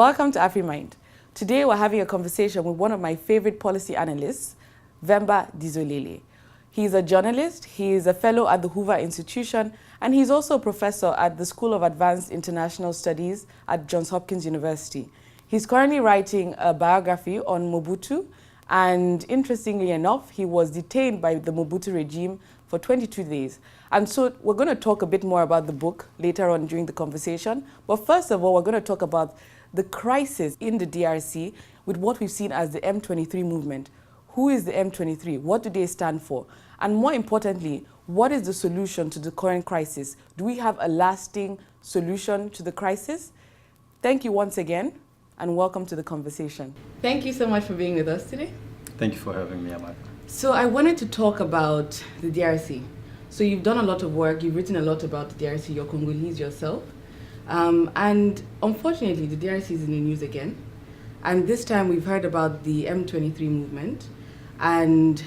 Welcome to AfriMind. Today we're having a conversation with one of my favorite policy analysts, Mvemba Dizolele. He's a journalist, he is a fellow at the Hoover Institution, and he's also a professor at the School of Advanced International Studies at Johns Hopkins University. He's currently writing a biography on Mobutu, and interestingly enough, he was detained by the Mobutu regime for 22 days. And so we're going to talk a bit more about the book later on during the conversation. But first of all, we're going to talk about the crisis in the DRC with what we've seen as the M23 movement. Who is the M23? What do they stand for? And more importantly, what is the solution to the current crisis? Do we have a lasting solution to the crisis? Thank you once again, and welcome to the conversation. Thank you so much for being with us today. Thank you for having me, Amaka. So I wanted to talk about the DRC. So you've done a lot of work, you've written a lot about the DRC, you're Congolese yourself. And unfortunately, the DRC is in the news again. And this time we've heard about the M23 movement. And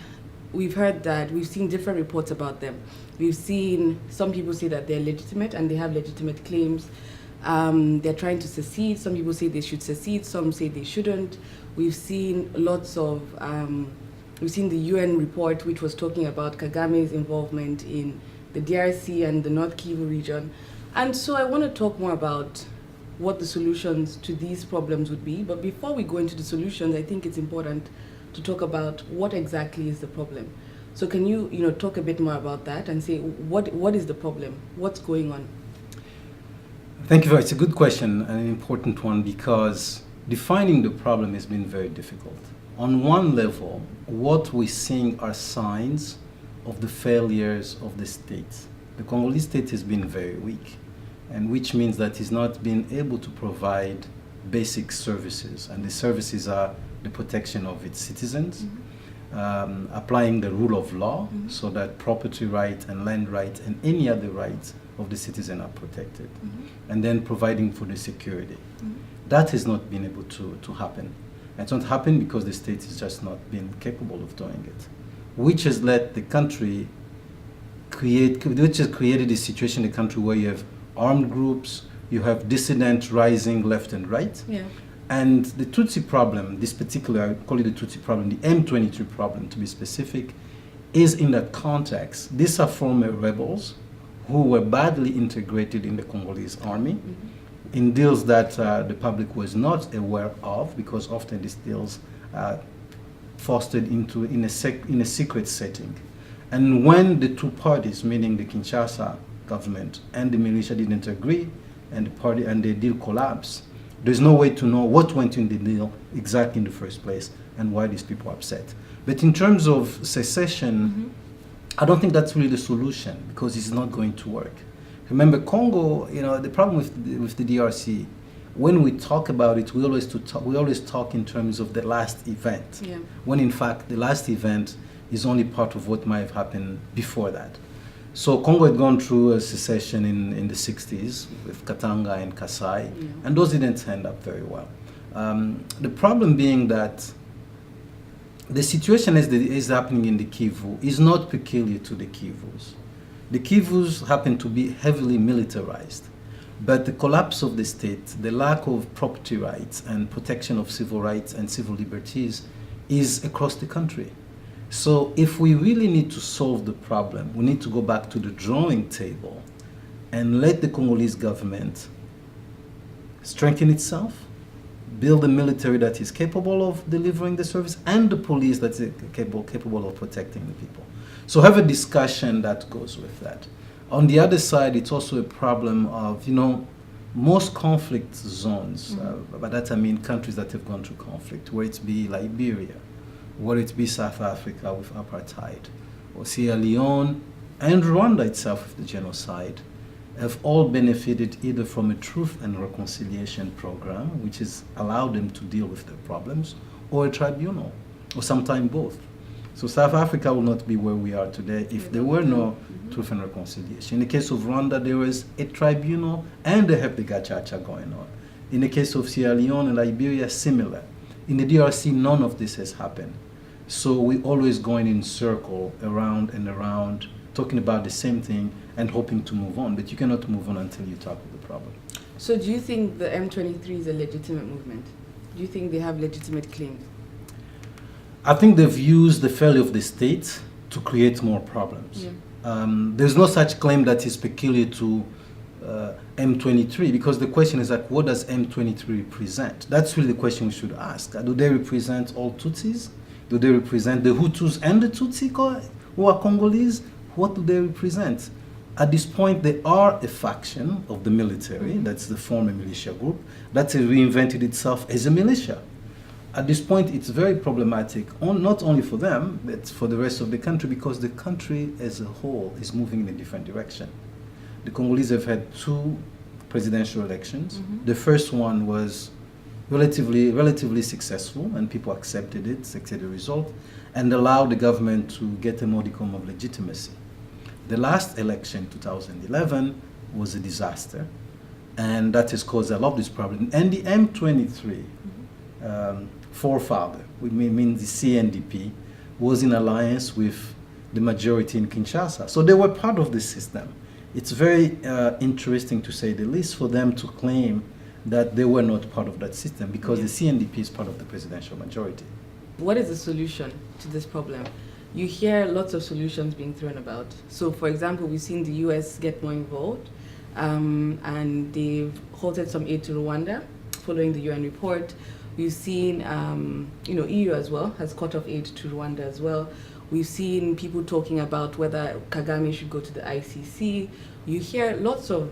we've heard that, we've seen different reports about them. We've seen some people say that they're legitimate and they have legitimate claims. They're trying to secede. Some people say they should secede, some say they shouldn't. We've seen lots of, we've seen the UN report which was talking about Kagame's involvement in the DRC and the North Kivu region. And so I want to talk more about what the solutions to these problems would be. But before we go into the solutions, I think it's important to talk about what exactly is the problem. So can you, talk a bit more about that and say what is the problem? What's going on? Thank you. It's a good question and an important one because defining the problem has been very difficult. On one level, what we're seeing are signs of the failures of the state. The Congolese state has been very weak, and which means that it's not been able to provide basic services. And the services are the protection of its citizens, applying the rule of law so that property rights and land rights and any other rights of the citizen are protected, and then providing for the security. That has not been able to happen. It's not happened because the state has just not been capable of doing it, which has led the country which has created a situation in the country where you have armed groups, you have dissidents rising left and right. Yeah. And the Tutsi problem, this particular, I call it the Tutsi problem, the M23 problem to be specific, is in that context. These are former rebels who were badly integrated in the Congolese army in deals that the public was not aware of, because often these deals are fostered in a secret setting. And when the two parties, meaning the Kinshasa government and the militia, didn't agree, and the deal collapsed, there's no way to know what went in the deal exactly in the first place and why these people are upset. But in terms of secession, I don't think that's really the solution because it's not going to work. Remember, Congo, the problem with the DRC, when we talk about it, we always talk in terms of the last event, when in fact the last event is only part of what might have happened before that. So Congo had gone through a secession in the 60s with Katanga and Kasai, and those didn't end up very well. The problem being that the situation as is happening in the Kivu is not peculiar to the Kivus. The Kivus happen to be heavily militarized, but the collapse of the state, the lack of property rights and protection of civil rights and civil liberties is across the country. So if we really need to solve the problem, we need to go back to the drawing table and let the Congolese government strengthen itself, build a military that is capable of delivering the service, and the police that is capable of protecting the people. So have a discussion that goes with that. On the other side, it's also a problem of, most conflict zones, by that I mean countries that have gone through conflict, where it be Liberia, whether it be South Africa with apartheid, or Sierra Leone, and Rwanda itself with the genocide, have all benefited either from a truth and reconciliation program, which has allowed them to deal with their problems, or a tribunal, or sometimes both. So South Africa will not be where we are today if there were no truth and reconciliation. In the case of Rwanda, there was a tribunal and they have the gachacha going on. In the case of Sierra Leone and Liberia, similar. In the DRC, none of this has happened. So we're always going in circle, around and around, talking about the same thing and hoping to move on. But you cannot move on until you tackle the problem. So do you think the M23 is a legitimate movement? Do you think they have legitimate claims? I think they've used the failure of the state to create more problems. Yeah. There's no such claim that is peculiar to M23, because the question is like, what does M23 represent? That's really the question we should ask. Do they represent all Tutsis? Do they represent the Hutus and the Tutsi who are Congolese? What do they represent? At this point, they are a faction of the military. That's the former militia group that has reinvented itself as a militia. At this point, it's very problematic, not only for them, but for the rest of the country, because the country as a whole is moving in a different direction. The Congolese have had 2 presidential elections. The first one was relatively successful, and people accepted the result, and allowed the government to get a modicum of legitimacy. The last election, 2011, was a disaster, and that has caused a lot of this problem. And the M23 forefather, we mean the CNDP, was in alliance with the majority in Kinshasa. So they were part of the system. It's very interesting, to say the least, for them to claim that they were not part of that system, because the CNDP is part of the presidential majority. What is the solution to this problem? You hear lots of solutions being thrown about. So, for example, we've seen the US get more involved, and they've halted some aid to Rwanda following the UN report. We've seen, EU as well has cut off aid to Rwanda as well. We've seen people talking about whether Kagame should go to the ICC. You hear lots of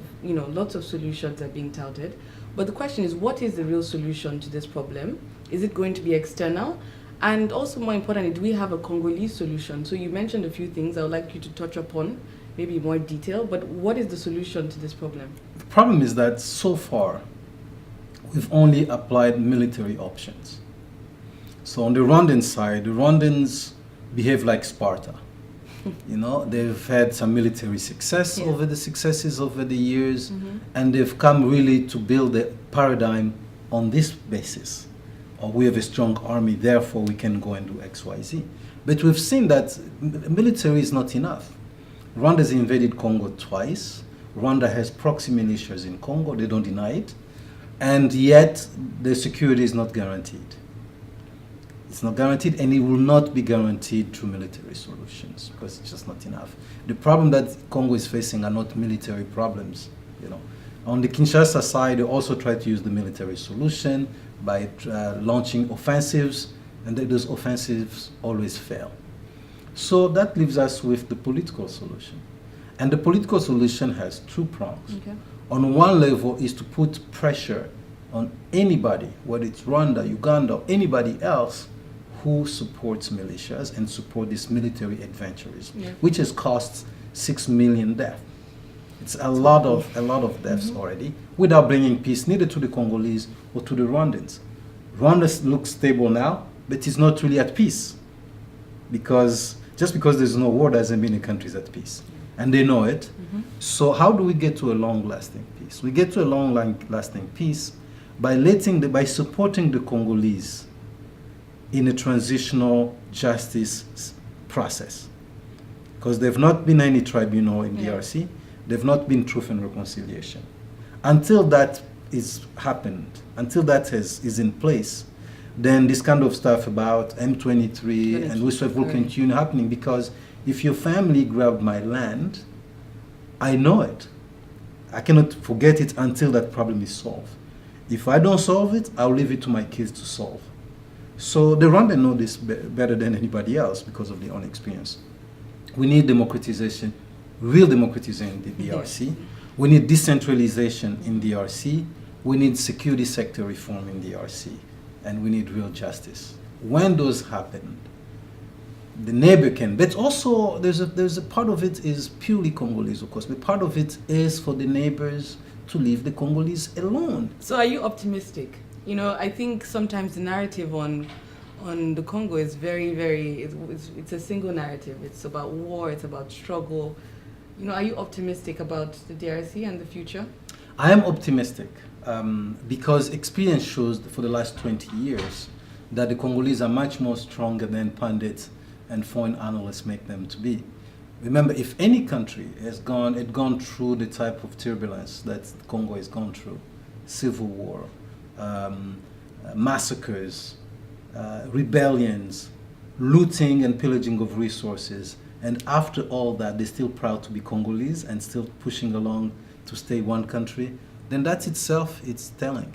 solutions are being touted. But the question is, what is the real solution to this problem? Is it going to be external? And also, more importantly, do we have a Congolese solution? So you mentioned a few things I would like you to touch upon, maybe more detail, but what is the solution to this problem? The problem is that so far, we've only applied military options. So on the Rwandan side, the Rwandans behave like Sparta. They've had some military success over the years, and they've come really to build a paradigm on this basis. Or we have a strong army, therefore we can go and do X, Y, Z. But we've seen that military is not enough. Rwanda has invaded Congo twice. Rwanda has proxy militias in Congo, they don't deny it. And yet, the security is not guaranteed. It's not guaranteed, and it will not be guaranteed through military solutions, because it's just not enough. The problem that Congo is facing are not military problems. On the Kinshasa side, they also try to use the military solution by launching offensives, and those offensives always fail. So that leaves us with the political solution. And the political solution has 2 prongs. Okay. On one level is to put pressure on anybody, whether it's Rwanda, Uganda, or anybody else who supports militias and support this military adventurism, which has cost 6 million deaths. It's a lot of deaths already, without bringing peace neither to the Congolese or to the Rwandans. Rwanda looks stable now, but it's not really at peace, because just because there's no war doesn't mean the country's at peace, and they know it. So how do we get to a long-lasting peace? We get to a long-lasting peace by supporting the Congolese in a transitional justice process, because there've not been any tribunal in DRC. There've not been truth and reconciliation. Until that is happened, until that is in place, then this kind of stuff about M23 and Newsweek will continue happening, because if your family grabbed my land, I know it. I cannot forget it until that problem is solved. If I don't solve it, I'll leave it to my kids to solve. So the Rwandans know this better than anybody else because of their own experience. We need democratization, real democratization in the DRC. We need decentralization in DRC. We need security sector reform in DRC. And we need real justice. When those happen, the neighbor can, but also there's a part of it is purely Congolese, of course, but part of it is for the neighbors to leave the Congolese alone. So are you optimistic? I think sometimes the narrative on the Congo is it's a single narrative. It's about war, it's about struggle. Are you optimistic about the DRC and the future? I am optimistic because experience shows for the last 20 years that the Congolese are much more stronger than pundits and foreign analysts make them to be. Remember, if any country had gone through the type of turbulence that Congo has gone through, civil war, massacres, rebellions, looting and pillaging of resources, and after all that, they're still proud to be Congolese and still pushing along to stay one country, then that itself, it's telling.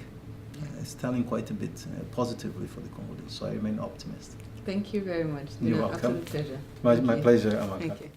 It's telling quite a bit positively for the Congolese. So I remain optimistic. Thank you very much. You're welcome. Absolute pleasure. My pleasure, Amaka. Thank you.